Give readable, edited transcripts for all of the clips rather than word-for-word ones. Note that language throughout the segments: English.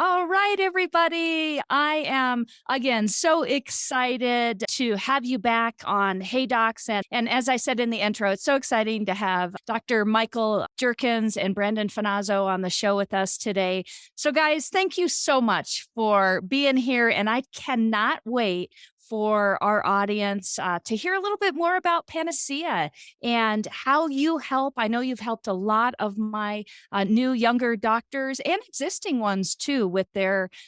All right, everybody. I am again so excited to have you back on Hey Docs. And as I said in the intro, it's so exciting to have Dr. Michael Jerkins and Brandon Finazzo on the show with us today. So, guys, thank you so much for being here. And I cannot wait for our audience to hear a little bit more about Panacea and how you help. I know you've helped a lot of my new younger doctors and existing ones too with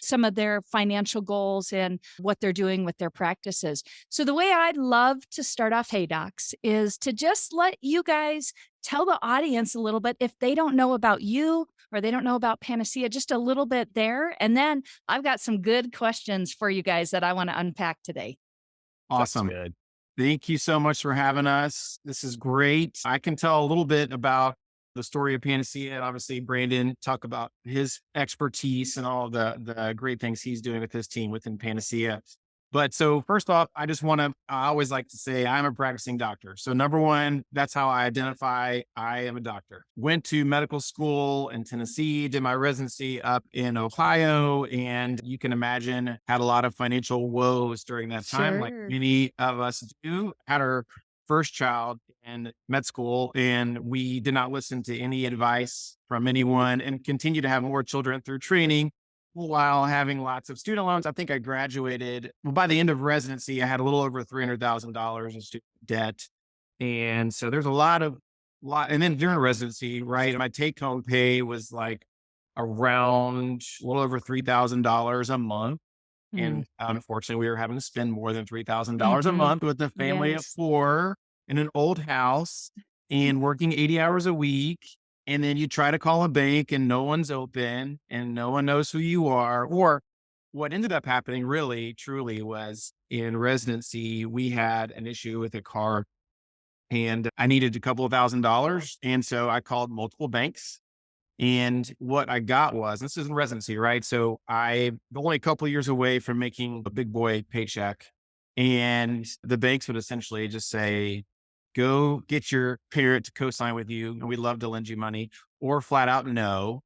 some of their financial goals and what they're doing with their practices. So the way I'd love to start off Hey Docs is to just let you guys tell the audience a little bit if they don't know about you or they don't know about Panacea, just a little bit there. And then I've got some good questions for you guys that I want to unpack today. Awesome. That's good. Thank you so much for having us. This is great. I can tell a little bit about the story of Panacea. Obviously, Brandon talk about his expertise and all the great things he's doing with his team within Panacea. But so first off, I always like to say I'm a practicing doctor. So number one, that's how I identify I am a doctor. Went to medical school in Tennessee, did my residency up in Ohio, and you can imagine had a lot of financial woes during that time, like Sure. many of us do. Had our first child in med school, and we did not listen to any advice from anyone and continue to have more children through training while having lots of student loans. I think I graduated. Well, by the end of residency, I had a little over $300,000 in student debt. And so there's and then during residency, right, my take home pay was like around a little over $3,000 a month. Mm. And unfortunately, we were having to spend more than $3,000 a month with a family of Yes. four in an old house and working 80 hours a week. And then you try to call a bank and no one's open and no one knows who you are. Or what ended up happening really, truly was in residency, we had an issue with a car and I needed a couple of $1,000s. And so I called multiple banks. And what I got was, this is in residency, right? So I'm only a couple of years away from making a big boy paycheck. And the banks would essentially just say, go get your parent to co-sign with you, and we'd love to lend you money, or flat out no.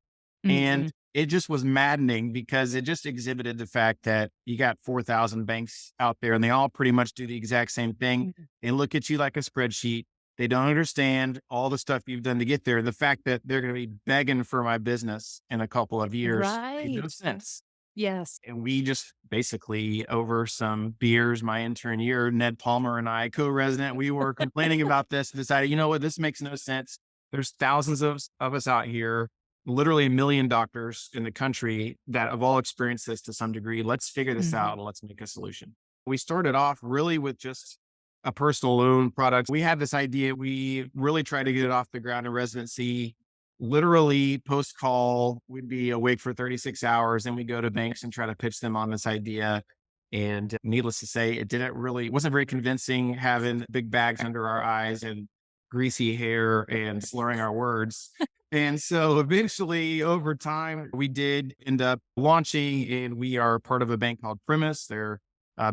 Mm-mm. And it just was maddening because it just exhibited the fact that you got 4,000 banks out there and they all pretty much do the exact same thing. They look at you like a spreadsheet. They don't understand all the stuff you've done to get there. The fact that they're going to be begging for my business in a couple of years made no Right. sense. Yes. And we just basically, over some beers, my intern year, Ned Palmer and I, co-resident, we were complaining about this and decided, you know what, this makes no sense. There's thousands of us out here, literally a million doctors in the country that have all experienced this to some degree. Let's figure this Mhm. out and let's make a solution. We started off really with just a personal loan product. We had this idea. We really tried to get it off the ground in residency. Literally post call, we'd be awake for 36 hours and we go to banks and try to pitch them on this idea. And needless to say, it wasn't very convincing having big bags under our eyes and greasy hair and slurring our words. And so eventually over time, we did end up launching and we are part of a bank called Primis. They're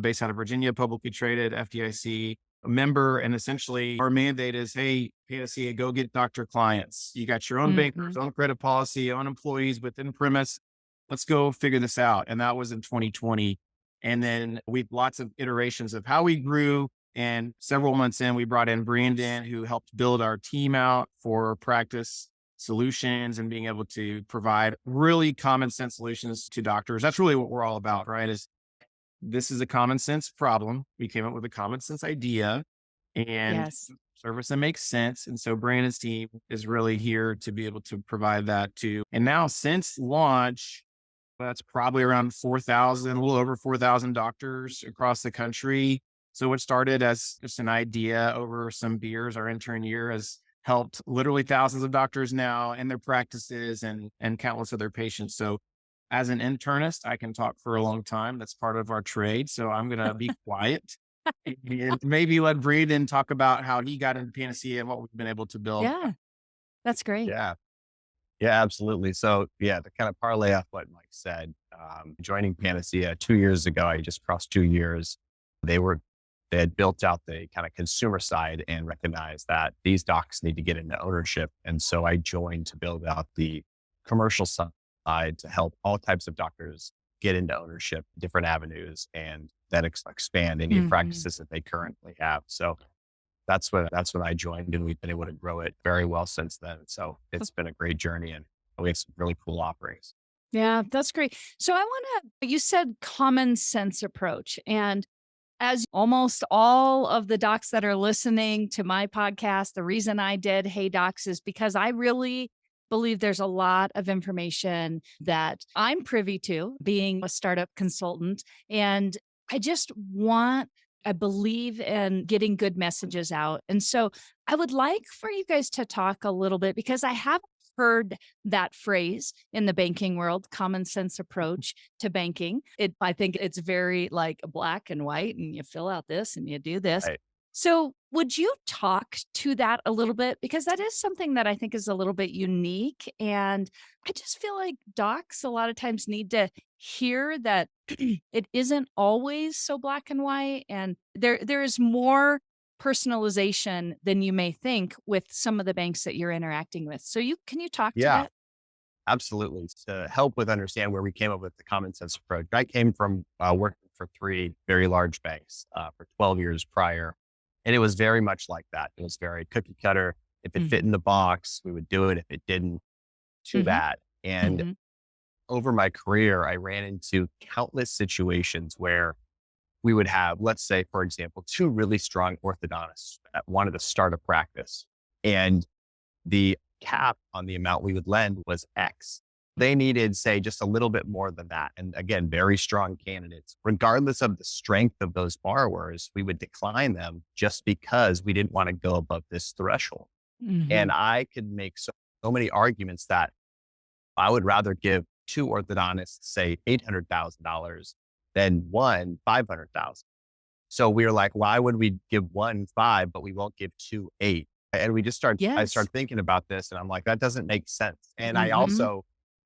based out of Virginia, publicly traded, FDIC member. And essentially our mandate is, hey, Panacea, go get doctor clients. You got your own bankers, Mhm. own credit policy, own employees within Primis. Let's go figure this out. And that was in 2020. And then we lots of iterations of how we grew. And several months in, we brought in Brandon, who helped build our team out for practice solutions and being able to provide really common sense solutions to doctors. That's really what we're all about, right? This is a common sense problem. We came up with a common sense idea and Yes. service that makes sense. And so Brandon's team is really here to be able to provide that too. And now since launch, that's probably around 4,000, a little over 4,000 doctors across the country. So what started as just an idea over some beers, our intern year, has helped literally thousands of doctors now and their practices and countless other patients. So as an internist, I can talk for a long time. That's part of our trade. So I'm going to be quiet and maybe let Braden talk about how he got into Panacea and what we've been able to build. Yeah. That's great. Yeah. Yeah, absolutely. So yeah, to kind of parlay off what Mike said, joining Panacea 2 years ago, I just crossed 2 years. They were, they had built out the kind of consumer side and recognized that these docs need to get into ownership. And so I joined to build out the commercial side to help all types of doctors get into ownership, different avenues, and then expand any Mhm. practices that they currently have. So that's when I joined, and we've been able to grow it very well since then. So it's been a great journey, and we have some really cool offerings. Yeah, that's great. So I want you said common sense approach. And as almost all of the docs that are listening to my podcast, the reason I did Hey Docs is because I really believe there's a lot of information that I'm privy to being a startup consultant. And I just want, I believe in getting good messages out. And so I would like for you guys to talk a little bit because I have heard that phrase in the banking world, common sense approach to banking. I think it's very like black and white, and you fill out this and you do this. Right. So, would you talk to that a little bit? Because that is something that I think is a little bit unique. And I just feel like docs a lot of times need to hear that it isn't always so black and white. And there is more personalization than you may think with some of the banks that you're interacting with. So can you talk to Yeah, that? absolutely. To help with understand where we came up with the common sense approach, I came from working for three very large banks for 12 years prior. And it was very much like that. It was very cookie cutter. If it fit Mhm. in the box, we would do it. If it didn't, too Mhm. bad. And Mhm. over my career, I ran into countless situations where we would have, let's say, for example, two really strong orthodontists that wanted to start a practice. And the cap on the amount we would lend was X. They needed, say, just a little bit more than that. And again, very strong candidates. Regardless of the strength of those borrowers, we would decline them just because we didn't want to go above this threshold. And Mhm. I could make so many arguments that I would rather give two orthodontists, say, $800,000 than one 500,000. So we were like, why would we give one five, but we won't give two eight? And I Yes. started thinking about this and I'm like, that doesn't make sense. And I Mhm. also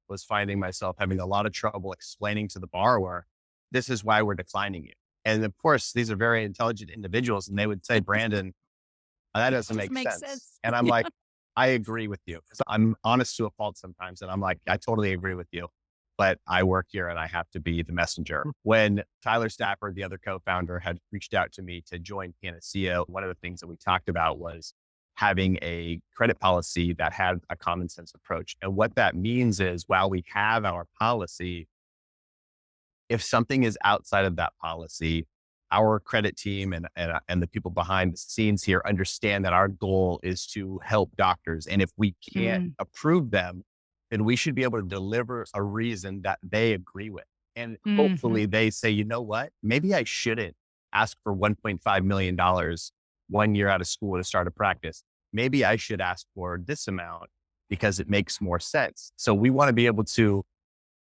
was finding myself having a lot of trouble explaining to the borrower, this is why we're declining you. And of course, these are very intelligent individuals. And they would say, Brandon, that doesn't Doesn't make make sense. sense. And I'm like, I agree with you. 'Cause I'm honest to a fault sometimes. And I'm like, I totally agree with you. But I work here and I have to be the messenger. When Tyler Stafford, the other co-founder, had reached out to me to join Panacea, one of the things that we talked about was having a credit policy that had a common sense approach. And what that means is while we have our policy, if something is outside of that policy, our credit team and the people behind the scenes here understand that our goal is to help doctors. And if we can't Mm. approve them, then we should be able to deliver a reason that they agree with. And Mhm. hopefully they say, you know what? Maybe I shouldn't ask for $1.5 million 1 year out of school to start a practice. Maybe I should ask for this amount because it makes more sense. So we want to be able to,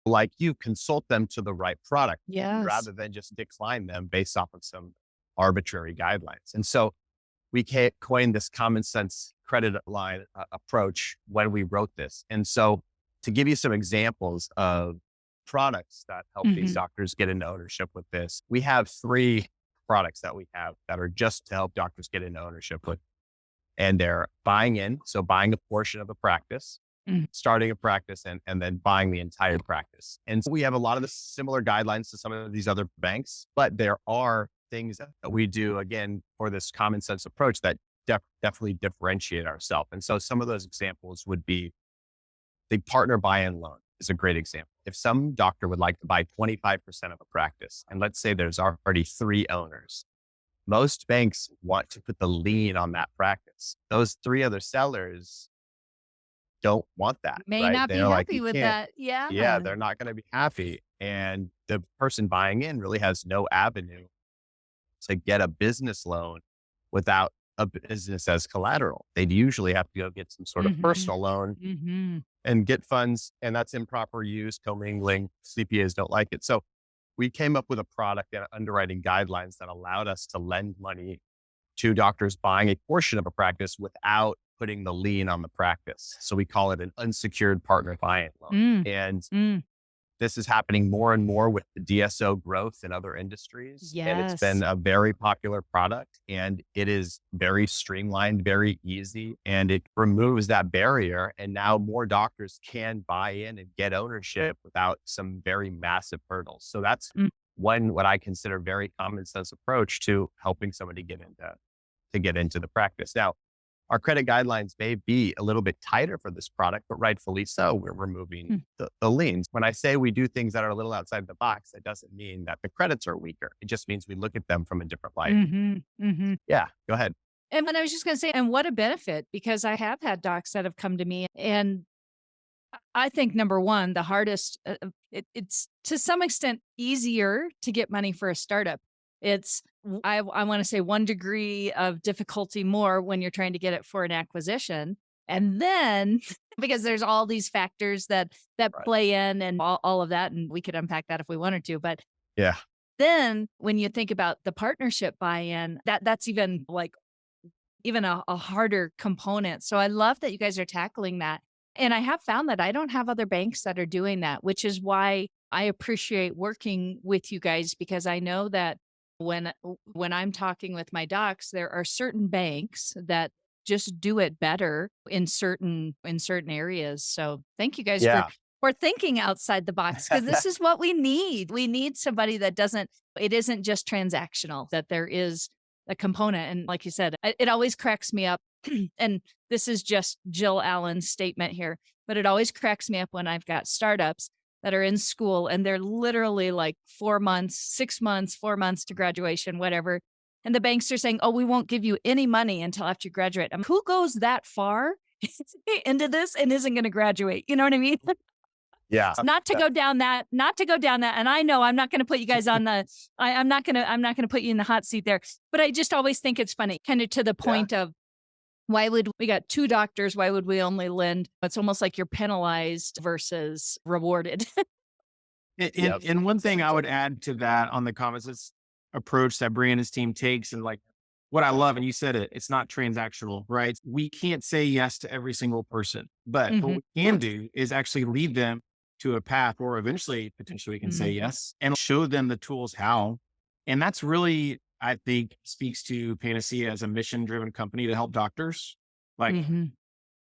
like you, consult them to the right product Yes. rather than just decline them based off of some arbitrary guidelines. And so we coined this common sense credit line approach when we wrote this. And so to give you some examples of products that help these Mhm. doctors get into ownership with this, we have three products that we have that are just to help doctors get into ownership with. And they're buying in, so buying a portion of a practice, Mm. starting a practice, and then buying the entire practice. And so we have a lot of the similar guidelines to some of these other banks, but there are things that we do again for this common sense approach that definitely differentiate ourselves. And so some of those examples would be the partner buy-in loan is a great example. If some doctor would like to buy 25% of a practice, and let's say there's already three owners, most banks want to put the lien on that practice. Those three other sellers don't want that, May right? not be They're like, happy you with can't, that. yeah, Yeah. they're not going to be happy. And the person buying in really has no avenue to get a business loan without a business as collateral. They'd usually have to go get some sort of Mhm. personal loan Mhm. and get funds. And that's improper use, commingling. CPAs don't like it. So we came up with a product and underwriting guidelines that allowed us to lend money to doctors buying a portion of a practice without putting the lien on the practice. So we call it an unsecured partner buy-in loan. Mm. And Mm. this is happening more and more with the DSO growth in other industries. And it's been Yes. a very popular product, and it is very streamlined, very easy, and it removes that barrier. And now more doctors can buy in and get ownership without some very massive hurdles. So that's Mm. one, what I consider very common sense approach to helping somebody get into the practice. Now, our credit guidelines may be a little bit tighter for this product, but rightfully so. We're removing Mm. the liens. When I say we do things that are a little outside the box, that doesn't mean that the credits are weaker. It just means we look at them from a different light. Yeah, go ahead. And then I was just going to say, and what a benefit, because I have had docs that have come to me, and I think number one, the hardest, it's to some extent easier to get money for a startup. I want to say 1 degree of difficulty more when you're trying to get it for an acquisition. And then because there's all these factors that Right. play in and all of that. And we could unpack that if we wanted to. But Yeah. then when you think about the partnership buy-in, that's even even a harder component. So I love that you guys are tackling that. And I have found that I don't have other banks that are doing that, which is why I appreciate working with you guys, because I know that when I'm talking with my docs, there are certain banks that just do it better in certain areas. So thank you guys Yeah. for thinking outside the box, because this is what we need. We need somebody that it isn't just transactional, that there is a component. And like you said, it always cracks me up. And this is just Jill Allen's statement here, but it always cracks me up when I've got startups that are in school and they're literally like 4 months, 6 months, 4 months to graduation, whatever. And the banks are saying, oh, we won't give you any money until after you graduate. I mean, who goes that far into this and isn't going to graduate? You know what I mean? Yeah. Not to go down that. And I know I'm not going to put you guys on the, I'm not going to put you in the hot seat there, but I just always think it's funny, kind of to the point of, why would we got 2 doctors? Why would we only lend? It's almost like you're penalized versus rewarded. And one thing I would add to that on the comments is approach that Brandon's team takes. And like what I love, and you said it, it's not transactional, right? We can't say yes to every single person, but what we can do is actually lead them to a path where eventually, potentially we can say yes and show them the tools how. And that's really, I think, speaks to Panacea as a mission-driven company to help doctors. Like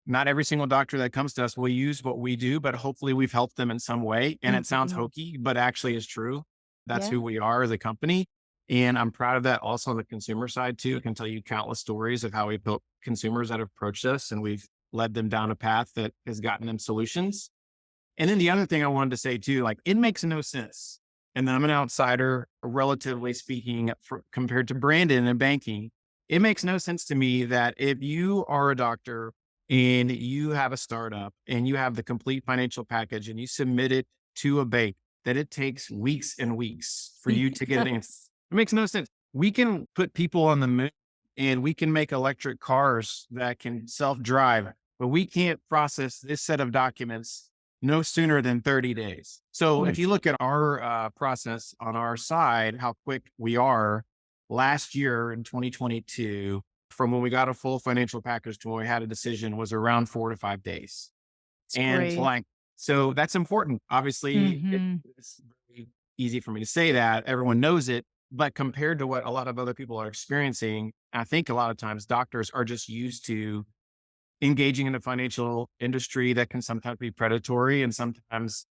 not every single doctor that comes to us will use what we do, but hopefully we've helped them in some way. And it sounds hokey, but actually is true. That's who we are as a company. And I'm proud of that also on the consumer side too. I can tell you countless stories of how we built consumers that have approached us and we've led them down a path that has gotten them solutions. And then the other thing I wanted to say too, like it makes no sense. And I'm an outsider, relatively speaking, compared to Brandon in banking. It makes no sense to me that if you are a doctor and you have a startup and you have the complete financial package and you submit it to a bank, that it takes weeks and weeks for you to get an answer. It makes no sense. We can put people on the moon and we can make electric cars that can self-drive, but we can't process this set of documents no sooner than 30 days. So if you look at our process on our side, how quick we are, last year in 2022, from when we got a full financial package to when we had a decision was around 4 to 5 days. And like, so that's important. Obviously, it's very easy for me to say that. Everyone knows it. But compared to what a lot of other people are experiencing, I think a lot of times doctors are just used to engaging in a financial industry that can sometimes be predatory and sometimes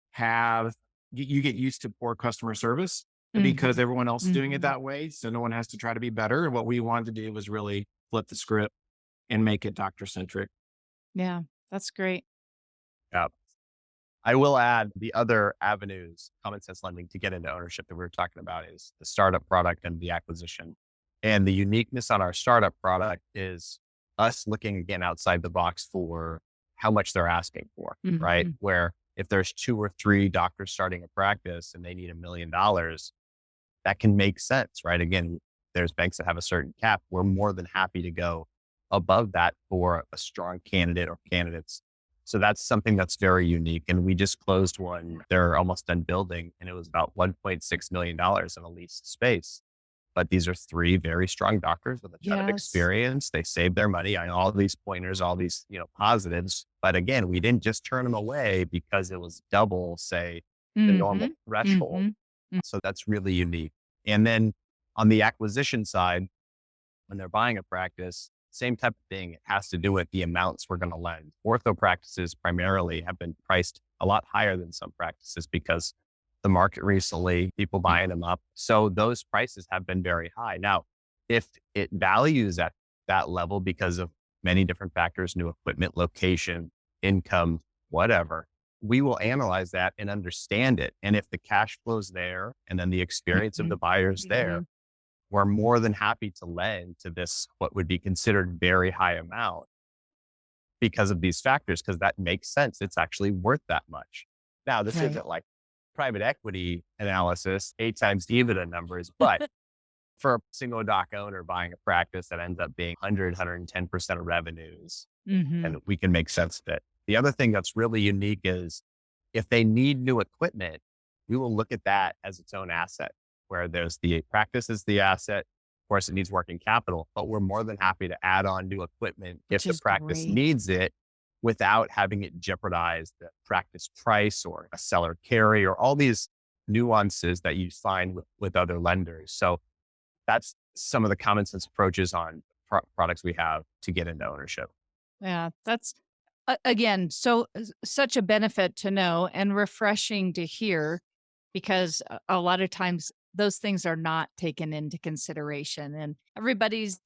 you get used to poor customer service because everyone else is doing it that way. So no one has to try to be better. And what we wanted to do was really flip the script and make it doctor centric. Yeah, that's great. Yeah. I will add the other avenues, common sense lending to get into ownership that we were talking about is the startup product and the acquisition. And the uniqueness on our startup product is us looking again outside the box for how much they're asking for, right? Where if there's 2 or 3 doctors starting a practice and they need $1 million, that can make sense, right? Again, there's banks that have a certain cap. We're more than happy to go above that for a strong candidate or candidates. So that's something that's very unique. And we just closed one. They're almost done building and it was about $1.6 million in a leased space. But these are 3 very strong doctors with a ton of experience. They saved their money on all these pointers, all these, positives. But again, we didn't just turn them away because it was double, say, the normal Mhm. threshold. Mhm. Mm. So that's really unique. And then on the acquisition side, when they're buying a practice, same type of thing. It has to do with the amounts we're going to lend. Ortho practices primarily have been priced a lot higher than some practices because the market recently, people buying them up. So those prices have been very high. Now, if it values at that level because of many different factors, new equipment, location, income, whatever, we will analyze that and understand it. And if the cash flow's there and then the experience of the Mhm. buyer's there, Mhm. we're more than happy to lend to this, what would be considered very high amount because of these factors, because that makes sense. It's actually worth that much. Now, this Right. isn't like private equity analysis, 8 times EBITDA numbers, but for a single doc owner buying a practice that ends up being 110% of revenues, and Mhm. we can make sense of it. The other thing that's really unique is if they need new equipment, we will look at that as its own asset, where there's the practice is the asset. Of course, it needs working capital, but we're more than happy to add on new equipment if Which the is practice great. needs it without having it jeopardize the practice price or a seller carry or all these nuances that you find with other lenders. So that's some of the common sense approaches on products we have to get into ownership. Yeah, that's again, such a benefit to know and refreshing to hear because a lot of times those things are not taken into consideration and everybody's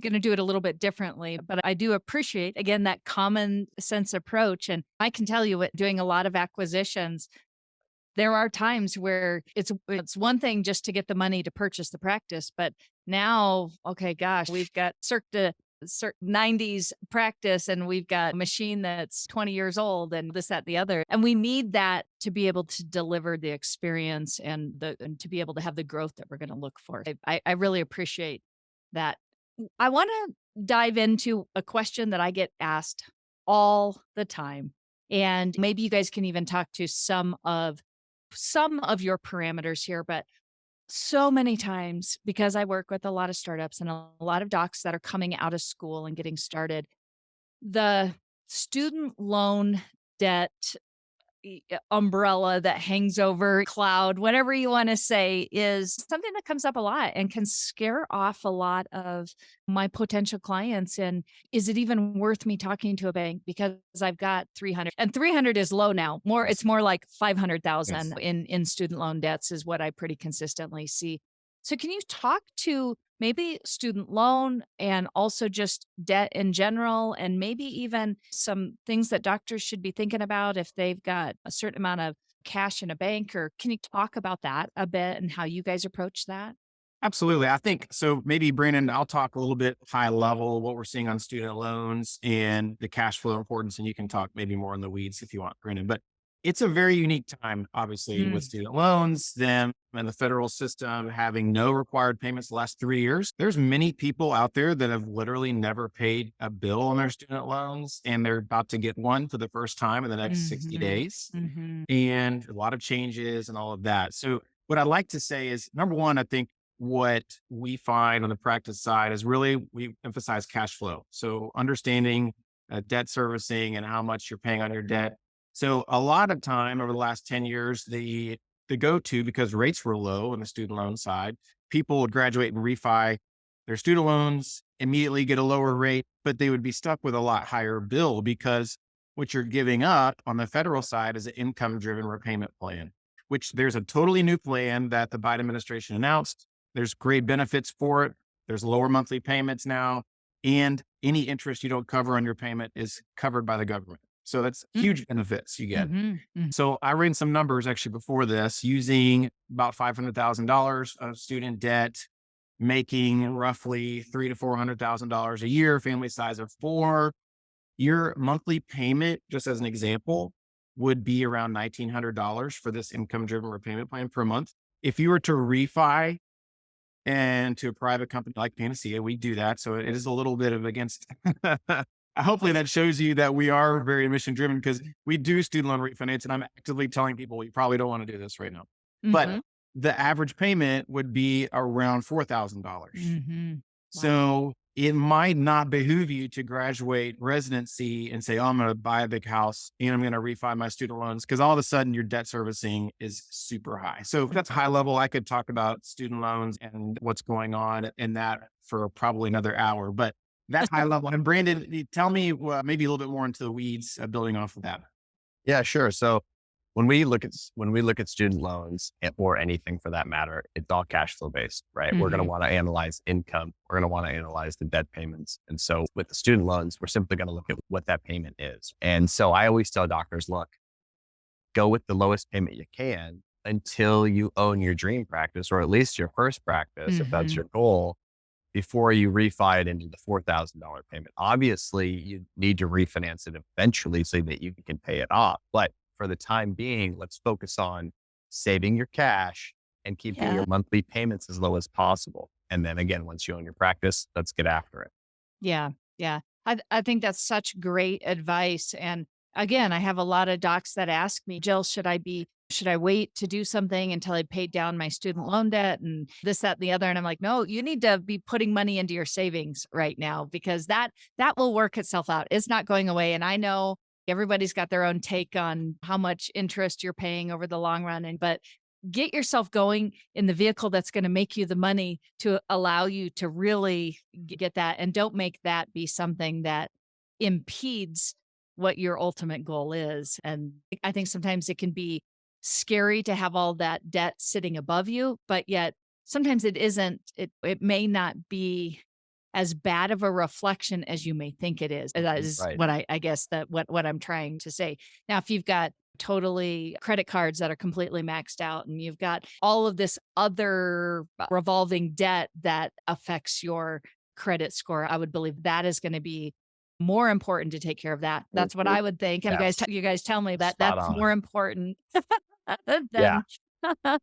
going to do it a little bit differently. But I do appreciate, again, that common sense approach. And I can tell you what, doing a lot of acquisitions, there are times where it's one thing just to get the money to purchase the practice, but now, okay, gosh, we've got circa 90s practice and we've got a machine that's 20 years old and this, that, the other. And we need that to be able to deliver the experience and to be able to have the growth that we're going to look for. I really appreciate that. I want to dive into a question that I get asked all the time. And maybe you guys can even talk to some of your parameters here, but so many times because I work with a lot of startups and a lot of docs that are coming out of school and getting started, the student loan debt umbrella that hangs over cloud, whatever you want to say, is something that comes up a lot and can scare off a lot of my potential clients. And is it even worth me talking to a bank because I've got 300 and 300 is low now. Yes. It's more like Yes. 500,000 in student loan debts is what I pretty consistently see. So can you talk to maybe student loan and also just debt in general, and maybe even some things that doctors should be thinking about if they've got a certain amount of cash in a bank? Or can you talk about that a bit and how you guys approach that? Absolutely. I think so. Maybe Brandon, I'll talk a little bit high level, what we're seeing on student loans and the cash flow importance. And you can talk maybe more in the weeds if you want, Brandon. But it's a very unique time, obviously, with Mm, student loans, them and the federal system having no required payments the last 3 years. There's many people out there that have literally never paid a bill on their student loans, and they're about to get one for the first time in the next 60 mhm, days. mhm. And a lot of changes and all of that. So what I'd like to say is number one, I think what we find on the practice side is really we emphasize cash flow. So understanding debt servicing and how much you're paying on your debt. So a lot of time over the last 10 years, the go-to, because rates were low on the student loan side, people would graduate and refi their student loans, immediately get a lower rate, but they would be stuck with a lot higher bill because what you're giving up on the federal side is an income driven repayment plan, which there's a totally new plan that the Biden administration announced. There's great benefits for it. There's lower monthly payments now, and any interest you don't cover on your payment is covered by the government. So that's Mm, huge benefits you get. mhm, mm. So I ran some numbers actually before this using about $500,000 of student debt, making roughly $300,000 to $400,000 a year, family size of four. Your monthly payment, just as an example, would be around $1,900 for this income driven repayment plan per month. If you were to refi and to a private company like Panacea, we do that. So it is a little bit of against. Hopefully that shows you that we are very mission driven because we do student loan refinance. And I'm actively telling people you probably don't want to do this right now. But Mhm, the average payment would be around $4,000. mhm. Wow. So it might not behoove you to graduate residency and say, oh, I'm going to buy a big house and I'm going to refi my student loans, because all of a sudden your debt servicing is super high. So if that's high level, I could talk about student loans and what's going on in that for probably another hour. But that's high level. And Brandon, tell me maybe a little bit more into the weeds, building off of that. Yeah, sure. So when we look at student loans or anything for that matter, it's all cash flow based, right? We're going to want to analyze income. We're going to want to analyze the debt payments. And so with the student loans, we're simply going to look at what that payment is. And so I always tell doctors, look, go with the lowest payment you can until you own your dream practice, or at least your first practice, if that's your goal, before you refi it into the $4,000 payment. Obviously, you need to refinance it eventually so that you can pay it off. But for the time being, let's focus on saving your cash and keeping your monthly payments as low as possible. And then again, once you own your practice, let's get after it. Yeah. Yeah. I think that's such great advice. And again, I have a lot of docs that ask me, Jill, should I wait to do something until I paid down my student loan debt and this, that, and the other? And I'm like, no, you need to be putting money into your savings right now, because that will work itself out. It's not going away. And I know everybody's got their own take on how much interest you're paying over the long run. But get yourself going in the vehicle that's going to make you the money to allow you to really get that. And don't make that be something that impedes what your ultimate goal is. And I think sometimes it can be scary to have all that debt sitting above you, but yet sometimes it isn't. It may not be as bad of a reflection as you may think it is. That is Right. what I guess that what I'm trying to say. Now, if you've got totally credit cards that are completely maxed out and you've got all of this other revolving debt that affects your credit score, I would believe that is going to be more important to take care of that. That's what I would think. And Yes. you guys tell me that Spot that's on. more important Yeah. than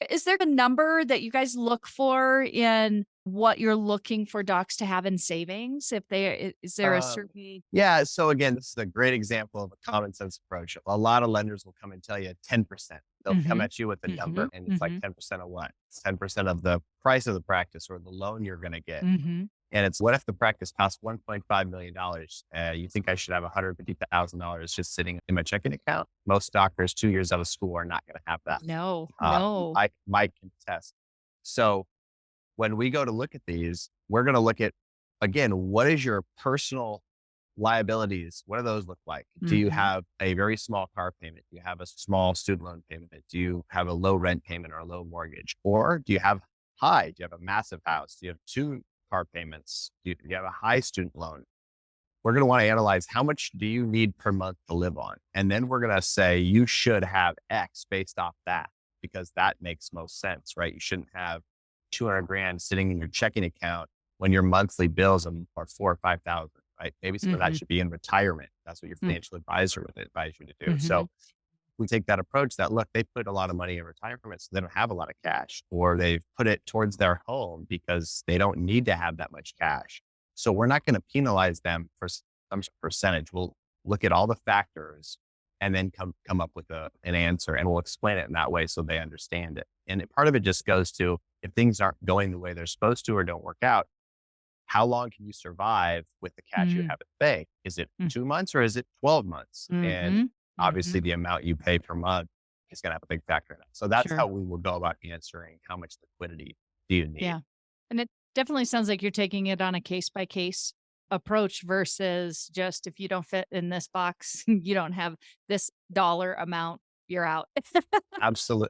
Is there a number that you guys look for in what you're looking for docs to have in savings? Is there a certain? Yeah. So again, this is a great example of a common sense approach. A lot of lenders will come and tell you 10%. They'll come at you with a number and it's like 10% of what? It's 10% of the price of the practice or the loan you're going to get. And it's, what if the practice costs $1.5 million? You think I should have $150,000 just sitting in my checking account? Most doctors 2 years out of school are not going to have that. No. I might contest. So when we go to look at these, we're going to look at, again, what is your personal liabilities? What do those look like? Do you have a very small car payment? Do you have a small student loan payment? Do you have a low rent payment or a low mortgage? Or do you have high? Do you have a massive house? Do you have two car payments? Do you have a high student loan? We're going to want to analyze how much do you need per month to live on? And then we're going to say you should have X based off that, because that makes most sense, right? You shouldn't have 200 grand sitting in your checking account when your monthly bills are 4,000 or 5,000, right? Maybe some of that should be in retirement. That's what your financial advisor would advise you to do. So we take that approach that, look, they put a lot of money in retirement, so they don't have a lot of cash, or they've put it towards their home because they don't need to have that much cash. So we're not going to penalize them for some percentage. We'll look at all the factors and then come up with an answer, and we'll explain it in that way so they understand it. And part of it just goes to, if things aren't going the way they're supposed to or don't work out, how long can you survive with the cash you have at the bank? Is it 2 months or is it 12 months? And obviously the amount you pay per month is going to have a big factor in that. So that's how we will go about answering how much liquidity do you need. Yeah. And it definitely sounds like you're taking it on a case by case approach versus just, if you don't fit in this box, you don't have this dollar amount, you're out. Absolutely.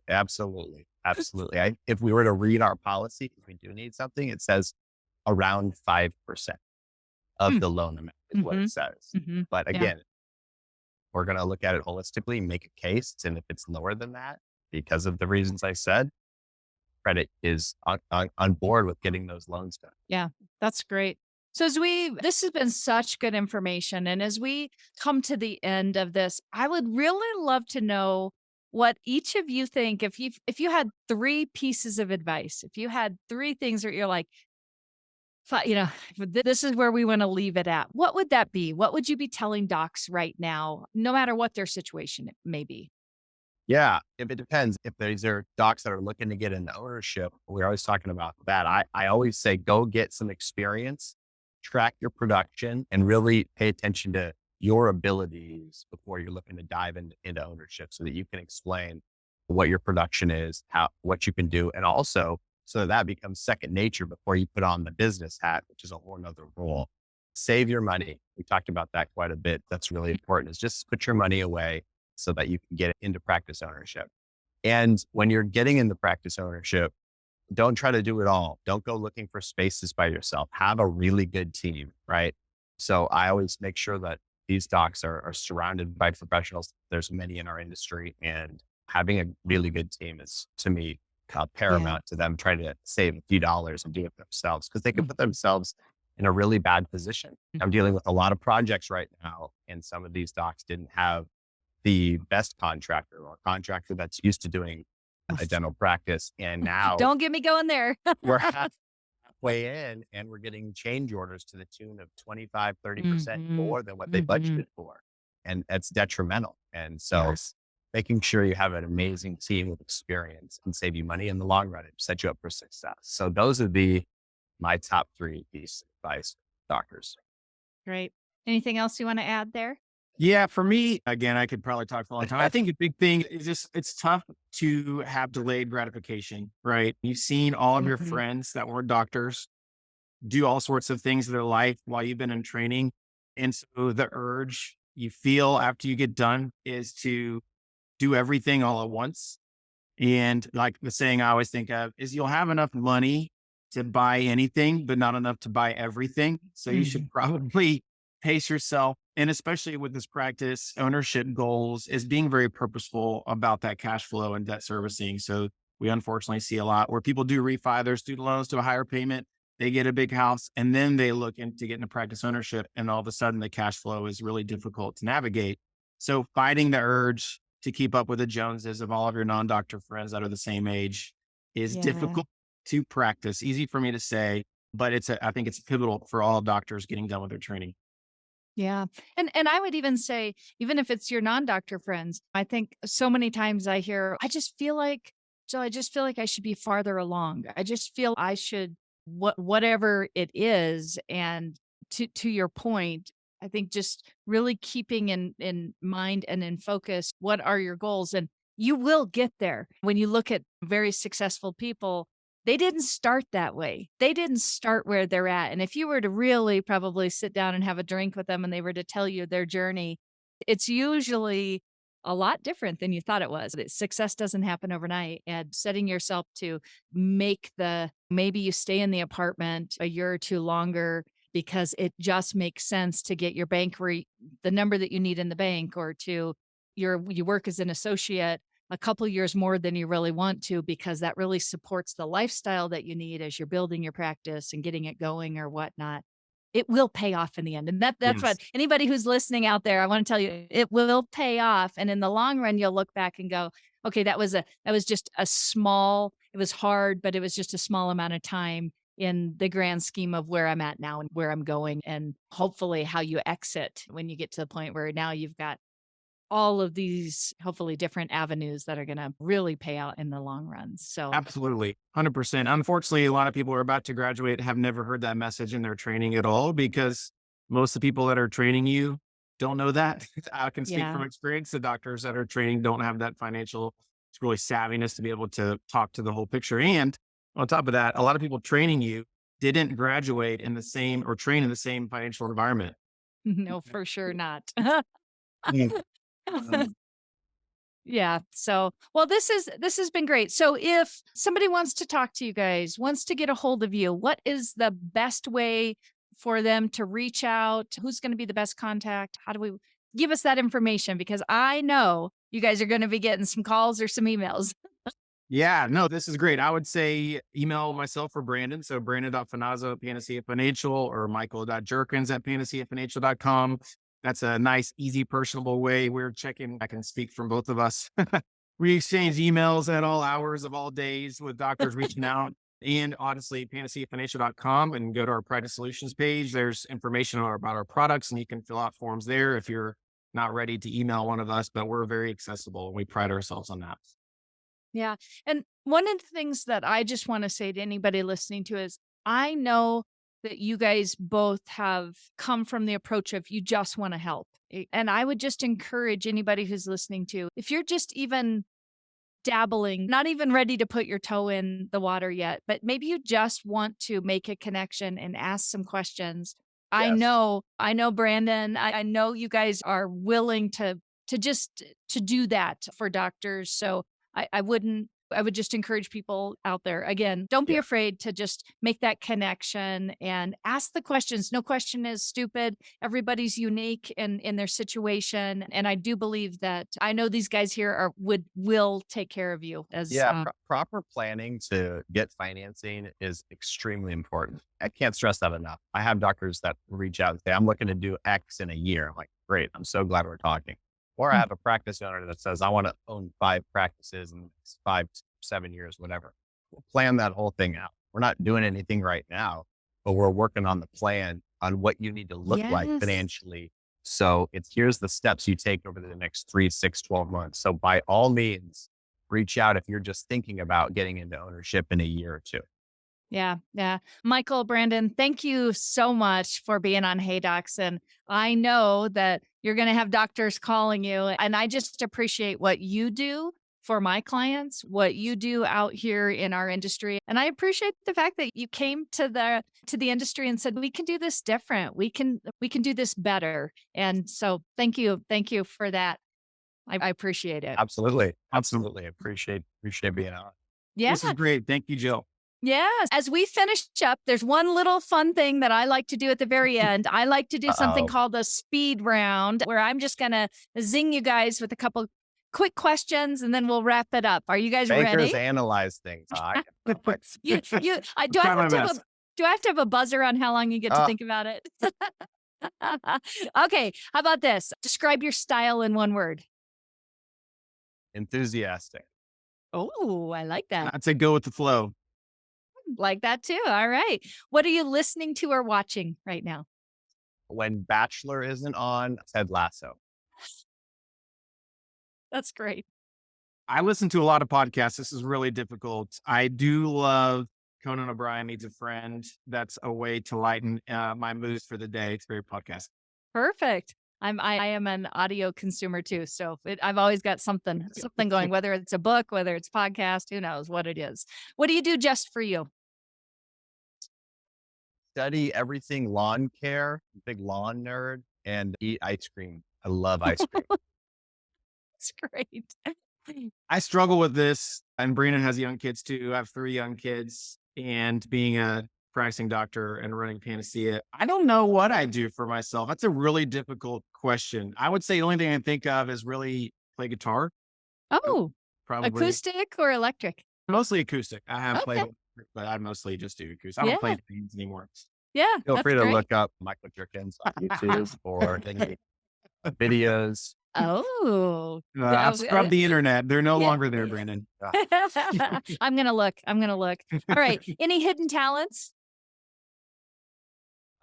If we were to read our policy, if we do need something, it says around 5% of the loan amount is what it says. But again, we're going to look at it holistically, make a case. And if it's lower than that, because of the reasons I said, credit is on board with getting those loans done. Yeah, that's great. So this has been such good information. And as we come to the end of this, I would really love to know what each of you think. If you had 3 pieces of advice, if you had 3 things that you're like, this is where we want to leave it at, what would that be? What would you be telling docs right now, no matter what their situation may be? Yeah, if it depends. If these are docs that are looking to get into ownership, we're always talking about that. I always say, go get some experience track your production and really pay attention to your abilities before you're looking to dive into ownership so that you can explain what your production is, what you can do. And also so that becomes second nature before you put on the business hat, which is a whole nother role. Save your money. We talked about that quite a bit. That's really important, is just put your money away so that you can get into practice ownership. And when you're getting into practice ownership, don't try to do it all. Don't go looking for spaces by yourself. Have a really good team, right? So I always make sure that these docs are surrounded by professionals. There's many in our industry, and having a really good team is, to me, paramount to them trying to save a few dollars and do it themselves, because they can put themselves in a really bad position. I'm dealing with a lot of projects right now, and some of these docs didn't have the best contractor or contractor that's used to doing a dental practice. And now Don't get me going there. we're halfway in and we're getting change orders to the tune of 25, 30% more than what they budgeted for. And it's detrimental. And so making sure you have an amazing team with experience can save you money in the long run and set you up for success. So those would be my top 3 pieces of advice, doctors. Great. Anything else you want to add there? Yeah, for me, again, I could probably talk for a long time. I think a big thing is just it's tough to have delayed gratification, right? You've seen all of your friends that were doctors do all sorts of things in their life while you've been in training. And so the urge you feel after you get done is to do everything all at once. And like the saying I always think of is you'll have enough money to buy anything, but not enough to buy everything. So you should probably pace yourself. And especially with this practice ownership goals, is being very purposeful about that cash flow and debt servicing. So we unfortunately see a lot where people do refi their student loans to a higher payment. They get a big house and then they look into getting a practice ownership. And all of a sudden the cash flow is really difficult to navigate. So fighting the urge to keep up with the Joneses of all of your non-doctor friends that are the same age is difficult to practice. Easy for me to say, but I think it's pivotal for all doctors getting done with their training. Yeah. And I would even say, even if it's your non-doctor friends, I think so many times I hear, I just feel like I should be farther along. I just feel I should whatever it is. And to your point, I think just really keeping in mind and in focus, what are your goals? And you will get there. When you look at very successful people, they didn't start that way. They didn't start where they're at. And if you were to really probably sit down and have a drink with them and they were to tell you their journey, it's usually a lot different than you thought it was. Success doesn't happen overnight. And setting yourself to maybe you stay in the apartment a year or two longer because it just makes sense to get your the number that you need in the bank, or you work as an associate a couple years more than you really want to, because that really supports the lifestyle that you need as you're building your practice and getting it going or whatnot. It will pay off in the end. And that's what anybody who's listening out there, I want to tell you, it will pay off. And in the long run, you'll look back and go, okay, that was just it was hard, but it was just a small amount of time in the grand scheme of where I'm at now and where I'm going. And hopefully how you exit when you get to the point where now you've got all of these hopefully different avenues that are going to really pay out in the long run. So Absolutely. 100%. Unfortunately, a lot of people who are about to graduate have never heard that message in their training at all, because most of the people that are training you don't know that. I can speak from experience. The doctors that are training don't have that financial, it's really savviness to be able to talk to the whole picture. And on top of that, a lot of people training you didn't graduate in the same or train in the same financial environment. no, for sure not. Um, Yeah. So, well, this has been great. So if somebody wants to talk to you guys, wants to get a hold of you, what is the best way for them to reach out? Who's going to be the best contact? How do we give us that information? Because I know you guys are going to be getting some calls or some emails. Yeah, no, this is great. I would say email myself or Brandon. So Brandon.Finazzo at Panacea Financial, or Michael.Jerkins at PanaceaFinancial.com. That's a nice, easy, personable way. I can speak from both of us. We exchange emails at all hours of all days with doctors reaching out. And honestly, PanaceaFinancial.com, and go to our Practice Solutions page. There's information about our products, and you can fill out forms there if you're not ready to email one of us, but we're very accessible and we pride ourselves on that. Yeah. And one of the things that I just want to say to anybody listening to is, I know that you guys both have come from the approach of you just want to help. And I would just encourage anybody who's listening to, if you're just even dabbling, not even ready to put your toe in the water yet, but maybe you just want to make a connection and ask some questions. Yes. I know Brandon, I know you guys are willing to just to do that for doctors. So I would just encourage people out there. Again, don't be Yeah. afraid to just make that connection and ask the questions. No question is stupid. Everybody's unique in their situation. And I do believe that I know these guys here will take care of you as Yeah. Proper planning to get financing is extremely important. I can't stress that enough. I have doctors that reach out and say, I'm looking to do X in a year. I'm like, great. I'm so glad we're talking. Or I have a practice owner that says, I want to own 5 practices in the next 5 to 7 years, whatever. We'll plan that whole thing out. We're not doing anything right now, but we're working on the plan on what you need to look like yes. financially. So here's the steps you take over the next 3, 6, 12 months. So by all means, reach out if you're just thinking about getting into ownership in a year or two. Yeah, yeah. Michael, Brandon, thank you so much for being on Hey Docs. And I know that you're going to have doctors calling you. And I just appreciate what you do for my clients, what you do out here in our industry. And I appreciate the fact that you came to the industry and said, we can do this different. We can do this better. And so thank you for that. I appreciate it. Absolutely. Awesome. Absolutely. Appreciate being on. Yeah. This is great. Thank you, Jill. Yes. As we finish up, there's one little fun thing that I like to do at the very end. I like to do something Uh-oh. called a speed round where I'm just going to zing you guys with a couple quick questions and then we'll wrap it up. Are you guys Bankers ready? analyze things. Do I Try my have to have best. do I have to have a buzzer on how long you get to Uh, think about it? Okay. How about this? Describe your style in one word. Enthusiastic. Oh, I like that. I'd say go with the flow. Like that too. All right. What are you listening to or watching right now? When Bachelor isn't on, Ted Lasso. That's great. I listen to a lot of podcasts. This is really difficult. I do love Conan O'Brien Needs a Friend. That's a way to lighten my moods for the day. It's very podcast. Perfect. I am an audio consumer too, so I've always got something going. Whether it's a book, whether it's podcast, who knows what it is. What do you do just for you? Study everything lawn care, big lawn nerd, and eat ice cream. I love ice cream. It's great. I struggle with this, and Brandon has young kids too. I have 3 young kids, and being a practicing doctor and running Panacea, I don't know what I do for myself. That's a really difficult question. I would say the only thing I can think of is really play guitar, Oh, probably acoustic or electric? mostly acoustic. I have played, Okay. electric, but I mostly just do acoustic. I don't Yeah. play things anymore. Yeah. Feel That's free to great. look up Michael Jerkins on YouTube or any videos. Oh. I've scrubbed the internet. They're no Yeah. longer there, Brandon. I'm gonna look. I'm gonna look. All right. Any hidden talents?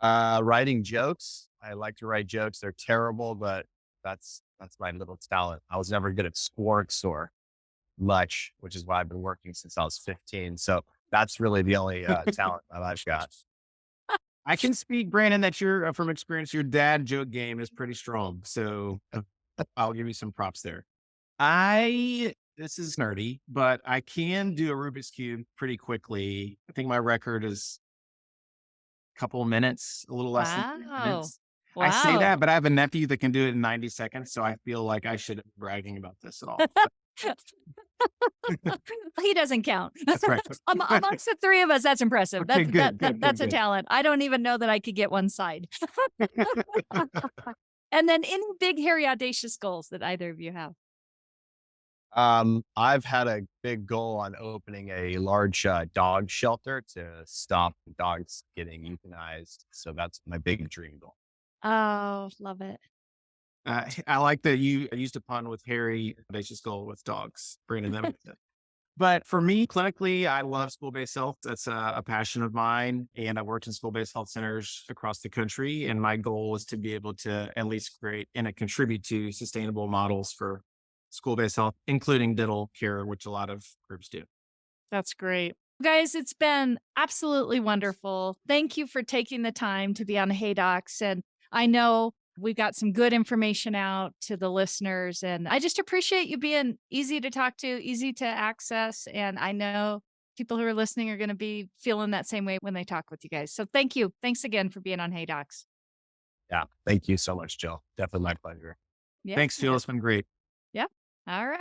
Writing jokes. I like to write jokes. They're terrible, but that's my little talent. I was never good at sports or much, which is why I've been working since I was 15. So that's really the only talent that I've got. I can speak, Brandon, that you're from experience. Your dad joke game is pretty strong, so I'll give you some props there. This is nerdy, but I can do a Rubik's cube pretty quickly. I think my record is a couple of minutes, a little less than 3 Wow. minutes. I say Wow. that, but I have a nephew that can do it in 90 seconds, so I feel like I shouldn't be bragging about this at all. He doesn't count. That's right. Amongst the 3 of us, that's impressive. Okay, good, That's a good. talent. I don't even know that I could get one side. And then any big, hairy, audacious goals that either of you have? I've had a big goal on opening a large dog shelter to stop dogs getting euthanized. So that's my big dream goal. Oh, love it. I like that you used a pun with Harry. They just go with dogs, Brandon. Them. But for me, clinically, I love school-based health. That's a passion of mine. And I worked in school-based health centers across the country. And my goal is to be able to at least create and contribute to sustainable models for school-based health, including dental care, which a lot of groups do. That's great. Guys, it's been absolutely wonderful. Thank you for taking the time to be on Hey Docs. And I know we got some good information out to the listeners. And I just appreciate you being easy to talk to, easy to access. And I know people who are listening are going to be feeling that same way when they talk with you guys. So thank you. Thanks again for being on Hey Docs. Yeah. Thank you so much, Jill. Definitely my pleasure. Yeah. Thanks, Phil. It's been great. Yeah. All right.